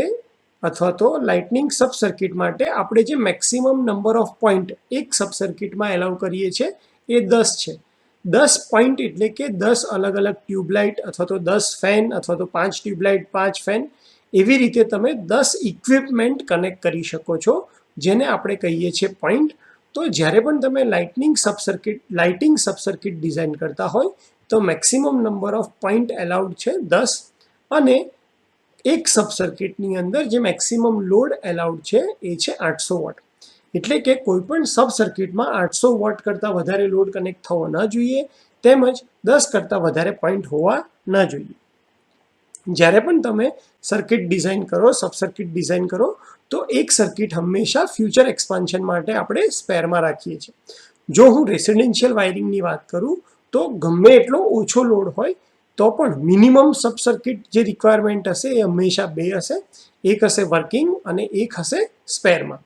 અથવા તો લાઇટનિંગ સબ સર્કિટ માટે આપણે જે મેક્સિમમ નંબર ઓફ પોઈન્ટ એક સબ સર્કિટમાં એલાઉ કરીએ છીએ એ 10 છે. 10 પોઈન્ટ એટલે કે 10 અલગ અલગ ટ્યુબલાઇટ અથવા તો 10 ફેન અથવા તો 5 ટ્યુબલાઇટ 5 ફેન એવી રીતે તમે 10 ઇક્વિપમેન્ટ કનેક્ટ કરી શકો છો જેને આપણે કહીએ છીએ પોઈન્ટ. તો જ્યારે પણ તમે લાઇટિંગ સબ સર્કિટ ડિઝાઇન કરતા હોય તો maximum number of point allowed છે 10 અને એક સબ સર્કિટની અંદર જે મેક્સિમમ લોડ એલાઉડ છે એ છે 800 વોટ. એટલે કે કોઈ પણ સબ સર્કિટમાં 800 વોટ કરતાં વધારે લોડ કનેક્ટ થવો ન જોઈએ તેમજ 10 કરતાં વધારે પોઈન્ટ હોવા ન જોઈએ. જ્યારે પણ તમે સર્કિટ ડિઝાઇન કરો, સબ સર્કિટ ડિઝાઇન કરો તો એક સર્કિટ હંમેશા ફ્યુચર એક્સપાન્શન માટે આપણે સ્પેરમાં રાખીએ છીએ. જો હું રેસિડેન્શિયલ વાયરિંગની વાત કરું તો ગમે એટલો ઓછો લોડ હોય તો પણ મિનિમમ સબ સર્કિટ જે રિક્વાયરમેન્ટ હશે એ હંમેશા 2 હશે. એક હશે વર્કિંગ અને એક હશે સ્પેરમાં.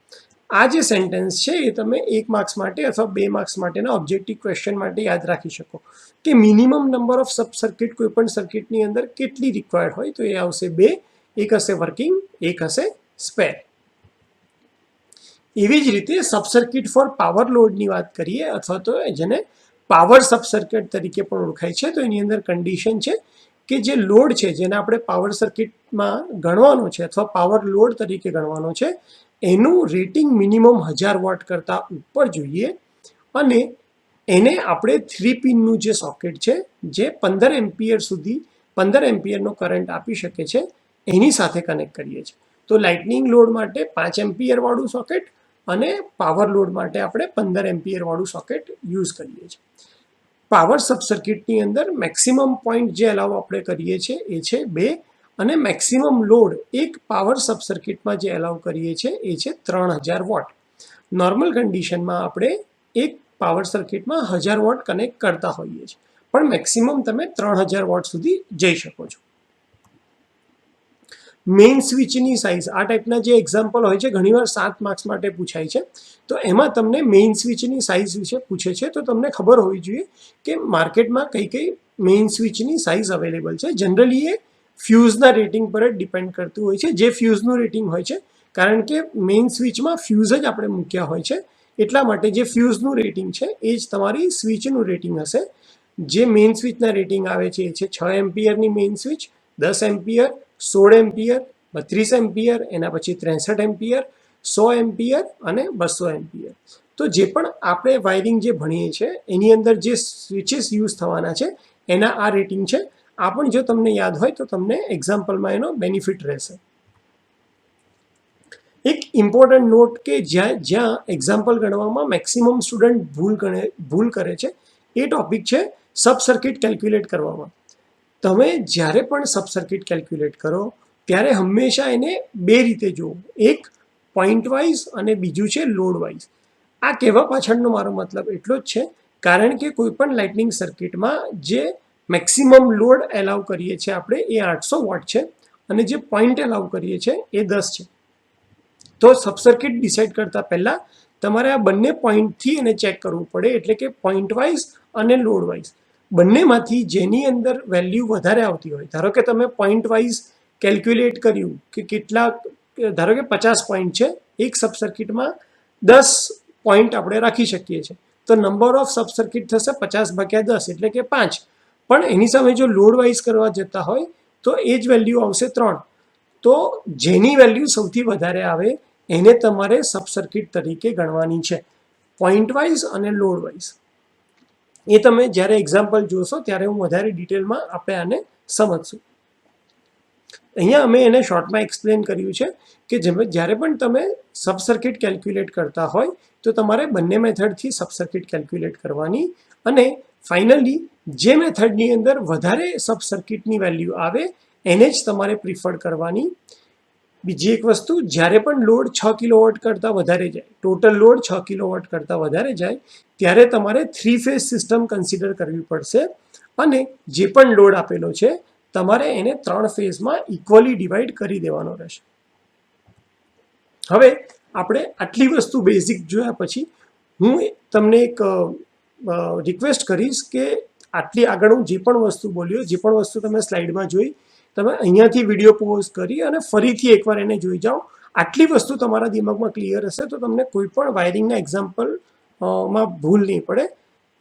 આ જે સેન્ટેન્સ છે એ તમે 1 માર્ક્સ માટે અથવા 2 માર્ક્સ માટેના ઓબ્જેક્ટિવ ક્વેશ્ચન માટે યાદ રાખી શકો કે minimum number of sub circuit કોઈ પણ સર્કિટની અંદર કેટલી રિક્વાયર્ડ હોય તો એ આવશે 2. એક હશે વર્કિંગ, એક હશે સ્પેર. એવી જ રીતે સબ સર્કિટ ફોર પાવર લોડની વાત કરીએ અથવા તો જેને પાવર સબ સર્કિટ તરીકે પણ ઓળખાય છે તો એની અંદર કન્ડિશન છે કે જે લોડ છે જેને આપણે પાવર સર્કિટમાં ગણવાનો છે અથવા પાવર લોડ તરીકે ગણવાનો છે એનું રેટિંગ મિનિમમ 1000 વોટ કરતાં ઉપર જોઈએ અને એને આપણે 3 પિનનું જે સોકેટ છે જે 15 એમ્પિયર સુધી 15 એમ્પિયરનો કરંટ આપી શકે છે એની સાથે કનેક્ટ કરીએ છીએ. તો લાઇટનિંગ લોડ માટે 5 એમ્પિયર વાળું સોકેટ અને પાવર લોડ માટે આપણે 15 એમ્પિયર વાળું સોકેટ યુઝ કરીએ છીએ. પાવર સબ સર્કિટની અંદર મેક્સિમમ પોઈન્ટ જે અલાઉ આપણે કરીએ છીએ એ છે 2 અને મેક્સિમમ લોડ એક પાવર સબ સર્કિટમાં જે અલાઉ કરીએ છીએ એ છે 3000 વોટ. નોર્મલ કન્ડિશનમાં આપણે એક પાવર સર્કિટમાં 1000 વોટ કનેક્ટ કરતા હોઈએ છીએ પણ મેક્સિમમ તમે 3000 વોટ સુધી જઈ શકો છો. મેઇન સ્વિચની સાઇઝ આ ટાઈપના જે એક્ઝામ્પલ હોય છે ઘણીવાર 7 માર્ક્સ માટે પૂછાય છે તો એમાં તમને મેઇન સ્વિચની સાઇઝ વિશે પૂછે છે તો તમને ખબર હોવી જોઈએ કે માર્કેટમાં કઈ મેઇન સ્વિચની સાઇઝ અવેલેબલ છે. જનરલી એ ફ્યુઝના રેટિંગ પર જ ડિપેન્ડ કરતું હોય છે. જે ફ્યુઝનું રેટિંગ હોય છે કારણ કે મેઇન સ્વિચમાં ફ્યુઝ જ આપણે મૂક્યા હોય છે એટલા માટે જે ફ્યુઝનું રેટિંગ છે એ જ તમારી સ્વિચનું રેટિંગ હશે. જે મેઇન સ્વિચના રેટિંગ આવે છે એ છે 6 એમ્પિયરની main switch, 10 ampere, 16 ampere, 32 ampere, એના પછી 63 એમ્પિયર, 100 એમ્પિયર અને 200 એમ્પિયર. તો જે પણ આપણે વાયરિંગ જે ભણીએ છીએ એની અંદર જે સ્વિચીસ યુઝ થવાના છે એના આ રેટિંગ છે. આ પણ જો તમને યાદ હોય તો તમને એક્ઝામ્પલમાં એનો બેનિફિટ રહેશે. એક ઇમ્પોર્ટન્ટ નોટ કે જ્યાં એક્ઝામ્પલ ગણવામાં મેક્સિમમ સ્ટુડન્ટ ભૂલ કરે છે એ ટોપિક છે સબ સર્કિટ કેલ્ક્યુલેટ કરવામાં. તમે જ્યારે પણ સબ સર્કિટ કેલ્ક્યુલેટ કરો ત્યારે હંમેશા એને બે રીતે જુઓ, એક પોઈન્ટ વાઇઝ અને બીજું છે લોડ વાઇઝ. આ કહેવા પાછળનો મારો મતલબ એટલો જ છે કારણ કે કોઈ પણ લાઇટનિંગ સર્કિટમાં જે મેક્સિમમ લોડ એલાઉ કરીએ છીએ આપણે એ 800 વોટ છે અને જે પોઈન્ટ એલાઉ કરીએ છીએ એ 10 છે. તો સબ સર્કિટ ડિસાઇડ કરતા પહેલા તમારે આ બંને પોઈન્ટથી એને ચેક કરવું પડે, એટલે કે પોઈન્ટ વાઇઝ અને લોડ વાઇઝ બંનેમાંથી જેની અંદર વેલ્યુ વધારે આવતી હોય. ધારો કે તમે પોઈન્ટ વાઇઝ કેલ્ક્યુલેટ કર્યું કે કેટલા, ધારો કે 50 પોઈન્ટ છે, એક સબ સર્કિટમાં 10 પોઈન્ટ આપણે રાખી શકીએ છીએ, તો નંબર ઓફ સબ સર્કિટ થશે 50/10 એટલે કે 5. પણ એની સામે જો લોડ વાઇઝ કરવા જતા હોય તો એ જ વેલ્યુ આવશે 3. તો જેની વેલ્યુ સૌથી વધારે આવે એને તમારે સબ સર્કિટ તરીકે ગણવાની છે, પોઈન્ટ વાઇઝ અને લોડ વાઇઝ. એ તમે જ્યારે એક્ઝામ્પલ જોશો ત્યારે હું વધારે ડિટેલમાં આપણે આને સમજશું. અહીંયા અમે એને શોર્ટમાં એક્સપ્લેન કર્યું છે કે જ્યારે પણ તમે સબ સર્કિટ કેલ્ક્યુલેટ કરતા હોય તો તમારે બંને મેથડથી સબ સર્કિટ કેલ્ક્યુલેટ કરવાની, અને ફાઇનલી જે મેથડની અંદર વધારે સબ સર્કિટની વેલ્યુ આવે એને જ તમારે પ્રિફર કરવાની. બીજી એક વસ્તુ, જ્યારે પણ લોડ 6 કિલોવોટ કરતાં વધારે જાય, ટોટલ લોડ 6 કિલોવોટ કરતાં વધારે જાય ત્યારે તમારે 3 ફેઝ સિસ્ટમ કન્સિડર કરવી પડશે, અને જે પણ લોડ આપેલો છે તમારે એને 3 ફેઝમાં ઇક્વલી ડિવાઈડ કરી દેવાનો રહેશે. હવે આપણે આટલી વસ્તુ બેઝિક જોયા પછી હું તમને એક રિક્વેસ્ટ કરીશ કે આટલી આગળ હું જે પણ વસ્તુ બોલ્યો, જે પણ વસ્તુ તમે સ્લાઇડમાં જોઈ, તમે અહીંયાથી વિડીયો પોઝ કરી અને ફરીથી એકવાર એને જોઈ જાઓ. આટલી વસ્તુ તમારા દિમાગમાં ક્લિયર હશે તો તમને કોઈ પણ વાયરિંગના એક્ઝામ્પલમાં ભૂલ નહીં પડે.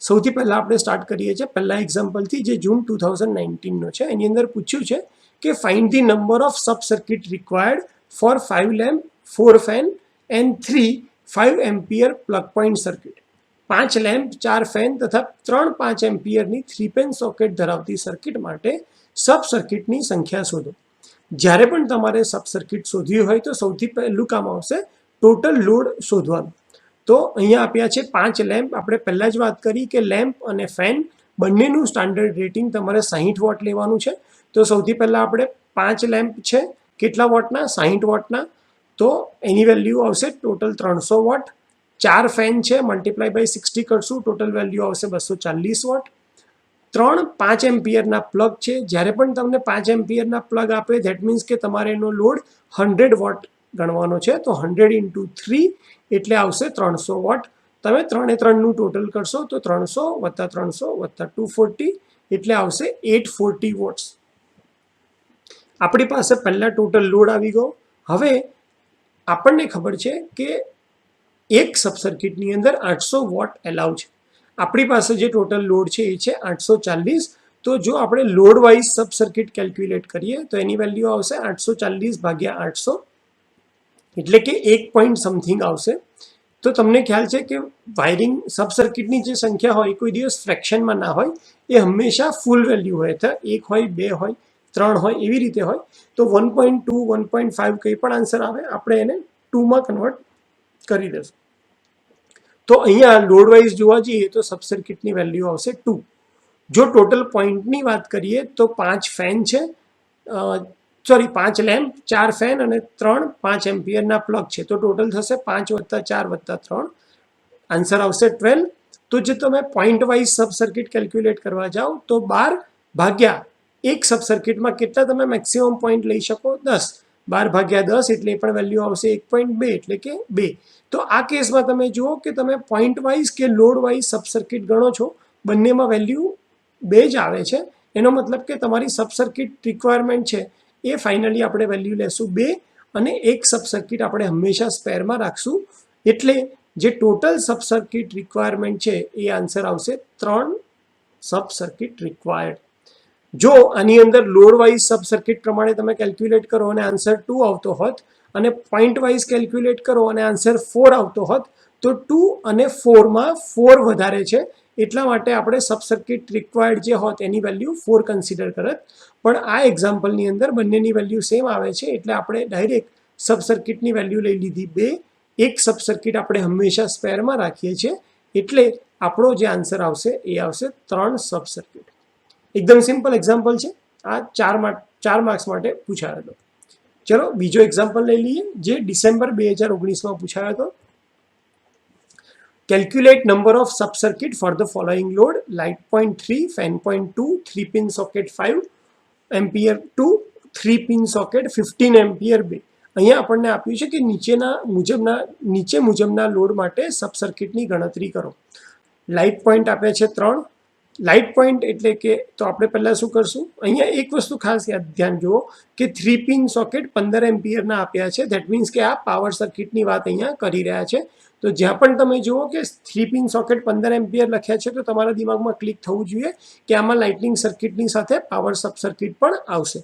સૌથી પહેલાં આપણે સ્ટાર્ટ કરીએ છીએ પહેલા એક્ઝામ્પલથી, જે જૂન 2019નો છે. એની અંદર પૂછ્યું છે કે find the number of sub circuit required four 5 lamp, 4 fan and 5 ampere plug point circuit. 5 lamp, 4 fan તથા 5 એમ્પિયરની 3 પેન સોકેટ ધરાવતી સર્કિટ માટે સબ સર્કિટની સંખ્યા શોધો. જ્યારે પણ તમારે સબ સર્કિટ શોધવી હોય તો સૌથી પહેલું કામ આવશે ટોટલ લોડ શોધવાનું. તો અહીંયા આપ્યા છે 5 લેમ્પ. આપણે પહેલાં જ વાત કરી કે લેમ્પ અને ફેન બંનેનું સ્ટાન્ડર્ડ રેટિંગ તમારે 60 વોટ લેવાનું છે. તો સૌથી પહેલાં આપણે 5 લેમ્પ છે કેટલા વોટના? 60 વોટના. તો એની વેલ્યુ આવશે ટોટલ 300 વોટ. 4 ફેન છે, મલ્ટીપ્લાય બાય 60 કરશું, ટોટલ વેલ્યુ આવશે 240 વોટ. 5 એમ્પિયરના પ્લગ છે. જ્યારે પણ તમને 5 એમ્પિયરના પ્લગ આપે ધેટ મીન્સ કે તમારે એનો લોડ 100 વોટ ગણવાનો છે. તો 100 × 3 એટલે આવશે 300 વોટ. તમે 3 એ 3નું ટોટલ કરશો તો 300 + 300 + 240 એટલે આવશે 840 વોટ્સ. આપણી પાસે પહેલા ટોટલ લોડ આવી ગયો. હવે આપણને ખબર છે કે એક સબ સર્કિટની અંદર 800 વોટ એલાઉ છે. આપણી પાસે જે ટોટલ લોડ છે એ છે 840. તો જો આપણે load wise sub circuit calculate કરીએ તો એની વેલ્યુ આવશે 840/800 એટલે કે 1 પોઈન્ટ સમથિંગ આવશે. તો તમને ખ્યાલ છે કે વાયરિંગ સબ સર્કિટની જે સંખ્યા હોય કોઈ દિવસ ફ્રેક્શનમાં ના હોય, એ હંમેશા ફૂલ વેલ્યુ હોય, તો 1 હોય, 2 હોય, 3 હોય, એવી રીતે હોય. તો 1.2, 1.5 કંઈ પણ આન્સર આવે આપણે એને 2માં કન્વર્ટ કરી દેશું. તો અહીંયા લોડ વાઇઝ જોવા જઈએ તો સબ સર્કિટની વેલ્યુ આવશે 2. જો ટોટલ પોઈન્ટની વાત કરીએ તો 5 ફેન છે, 5 લેમ્પ, 4 ફેન અને 5 એમ્પિયરના પ્લગ છે. તો ટોટલ થશે 5 + 4 + 3, આન્સર આવશે 12. તો જે તમે point wise sub circuit calculate કરવા જાઓ તો 12 એક સબ સર્કિટમાં કેટલા તમે મેક્સિમમ પોઈન્ટ લઈ શકો? 10. 12/10 એટલે એ પણ વેલ્યુ આવશે 1.2 એટલે કે 2. તો આ કેસમાં તમે જુઓ કે તમે પોઈન્ટ વાઇઝ કે લોડ વાઇઝ સબ સર્કિટ ગણો છો, બંનેમાં વેલ્યુ 2 જ આવે છે. એનો મતલબ કે તમારી સબ સર્કિટ રિક્વાયરમેન્ટ છે એ ફાઇનલી આપણે વેલ્યુ લેશું 2, અને એક સબ સર્કિટ આપણે હંમેશા સ્પેરમાં રાખશું. એટલે જે ટોટલ સબ સર્કિટ રિક્વાયરમેન્ટ છે એ આન્સર આવશે 3 સબ સર્કિટ રિક્વાયર્ડ. જો આની અંદર લોડ વાઇઝ સબ સર્કિટ પ્રમાણે તમે કેલ્ક્યુલેટ કરો અને આન્સર 2 આવતો હોત અને પોઈન્ટ વાઇઝ કેલ્ક્યુલેટ કરો અને આન્સર 4 આવતો હોત તો 2 અને 4માં 4 વધારે છે, એટલા માટે આપણે સબ સર્કિટ રિક્વાયર્ડ જે હોત એની વેલ્યુ 4 કન્સિડર કરત. પણ આ એક્ઝામ્પલની અંદર બંનેની વેલ્યુ સેમ આવે છે એટલે આપણે ડાયરેક્ટ સબ સર્કિટની વેલ્યુ લઈ લીધી 2. એક સબ સર્કિટ આપણે હંમેશા સ્પેરમાં રાખીએ છીએ એટલે આપણો જે આન્સર આવશે એ આવશે 3 સબ સર્કિટ. એકદમ સિમ્પલ એક્ઝામ્પલ છે, આ 4 માર્ક્સ માટે પૂછાયો હતો. ચલો બીજો એક્ઝામ્પલ લઈ લઈએ જે ડિસેમ્બર 2019માં પૂછાયો હતો. Calculate number of sub circuit for the following load: light point 3, fan point 2, 3 pin socket 5 ampere 2, 3 pin socket 15 ampere 2. અહીંયા આપણને આપ્યું છે કે નીચે મુજબના લોડ માટે સબ સર્કિટની ગણતરી કરો. લાઇટ પોઈન્ટ આપ્યા છે 3. લાઇટ પોઈન્ટ એટલે કે તો આપણે પહેલાં શું કરશું, અહીંયા એક વસ્તુ ખાસ ધ્યાન જુઓ કે 3 પિન સોકેટ 15 એમ્પિયરના આપ્યા છે. ધેટ મીન્સ કે આ પાવર સર્કિટની વાત અહીંયા કરી રહ્યા છે. તો જ્યાં પણ તમે જુઓ કે 3 પિન સોકેટ 15 એમ્પિયર લખ્યા છે તો તમારા દિમાગમાં ક્લિક થવું જોઈએ કે આમાં લાઇટનિંગ સર્કિટની સાથે પાવર સબ સર્કિટ પણ આવશે.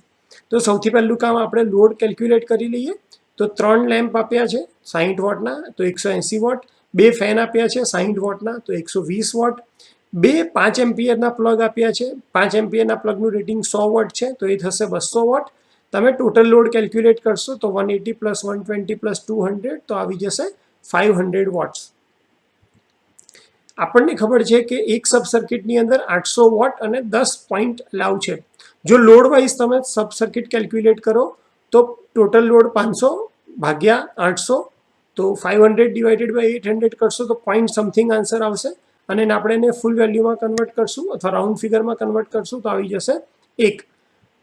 તો સૌથી પહેલું કામ આપણે લોડ કેલ્ક્યુલેટ કરી લઈએ. તો 3 લેમ્પ આપ્યા છે 60 વોટના તો 180 વોટ, 2 ફેન આપ્યા છે 60 વોટના તો 120 વોટ, 2 5 એમ્પિયરના પ્લગ આપ્યા છે. 5 એમ્પિયરના પ્લગનું રેટિંગ 100 વોટ છે તો એ થશે 200 વોટ. તમે ટોટલ લોડ કેલ્ક્યુલેટ કરશો તો 180 પ્લસ 120 પ્લસ 200 તો આવી જશે 500 વોટ્સ. આપણને ખબર છે કે એક સબ સર્કિટની અંદર 800 વોટ અને 10 પોઈન્ટ અલાઉ છે. જો લોડ વાઇઝ તમે સબ સર્કિટ કેલ્ક્યુલેટ કરો તો ટોટલ લોડ 500 ભાગ્યા 800 તો 500 ડિવાઇડેડ બાય 800 કરશો તો પોઈન્ટ સમથિંગ આન્સર આવશે અને આપણે એને ફૂલ વેલ્યુમાં કન્વર્ટ કરશું અથવા રાઉન્ડ ફિગરમાં કન્વર્ટ કરશું તો આવી જશે 1.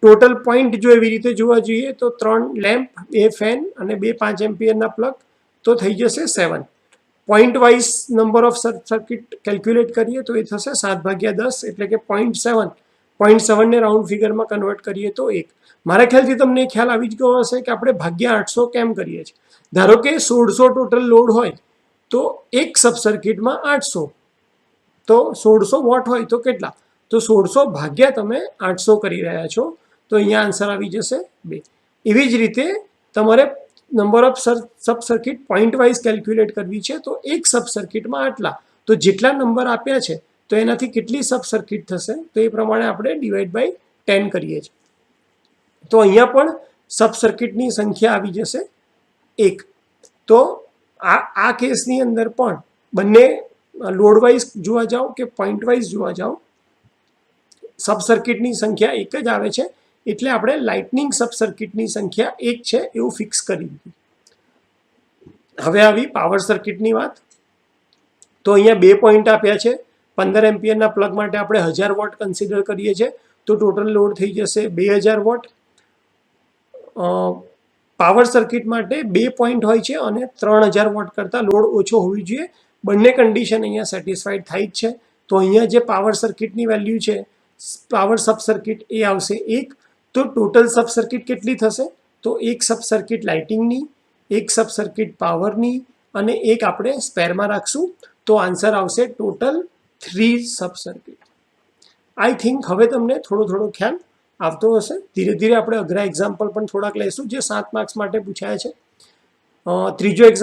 ટોટલ પોઈન્ટ જો એવી રીતે જોવા જોઈએ તો 3 લેમ્પ, 2 ફેન અને 2 5 એમ્પિયરના પ્લગ તો થઈ જશે 7. Point wise number of circuit calculate કરીએ તો એ થશે 7/10 એટલે કે 0.7. 0.7ને રાઉન્ડ ફિગરમાં કન્વર્ટ કરીએ તો 1. મારા ખ્યાલથી તમને ખ્યાલ આવી જ ગયો હશે કે આપણે ભાગ્યા 800 કેમ કરીએ છીએ. ધારો કે 1600 ટોટલ લોડ હોય તો એક સબ સર્કિટમાં 800 તો 1600 વોટ હોય તો કેટલા, તો 1600 ભાગ્યા તમે 800 કરી રહ્યા છો તો અહીંયા આન્સર આવી જશે 2. એવી જ રીતે તમારે number of sub circuit point wise calculate કરવી છે તો એક સબ સર્કિટમાં આટલા, તો જેટલા નંબર આપ્યા છે તો એનાથી કેટલી સબ સર્કિટ થશે તો એ પ્રમાણે આપણે ડિવાઈડ બાય 10 કરીએ છીએ. તો અહીંયા પણ સબ સર્કિટની સંખ્યા આવી જશે 1. તો આ કેસની અંદર પણ બંને લોડ વાઇઝ જોવા જાઓ કે પોઈન્ટ વાઇઝ જોવા જાઓ સબ સર્કિટની સંખ્યા 1 જ આવે છે એટલે આપણે લાઇટનિંગ સબ સર્કિટની સંખ્યા 1 છે એવું ફિક્સ કરી દીધું. હવે આવી પાવર સર્કિટની વાત. તો અહીંયા 2 પોઈન્ટ આપ્યા છે. 15 એમ્પિયરના પ્લગ માટે આપણે 1000 વોટ કન્સિડર કરીએ છીએ તો ટોટલ લોડ થઈ જશે 2000 વોટ. પાવર સર્કિટ માટે 2 પોઈન્ટ હોય છે અને 3000 વોટ કરતાં લોડ ઓછો હોવી જોઈએ. બંને કન્ડિશન અહીંયા સેટિસ્ફાઈડ થાય જ છે. તો અહીંયા જે પાવર સર્કિટની વેલ્યુ છે પાવર સબ સર્કિટ એ આવશે 1. તો ટોટલ સબ સર્કિટ કેટલી થશે તો એક સબ સર્કિટ લાઇટિંગની, એક સબ સર્કિટ પાવરની અને એક આપણે સ્પેરમાં રાખશું તો આન્સર આવશે total 3 sub circuit. I think હવે તમને થોડો ખ્યાલ આવતો હશે. ધીરે ધીરે આપણે અઘરા એક્ઝામ્પલ પણ થોડાક લઈશું જે 7 માર્ક્સ માટે પૂછાયા છે. ત્રીજો એક્ઝામ્પલ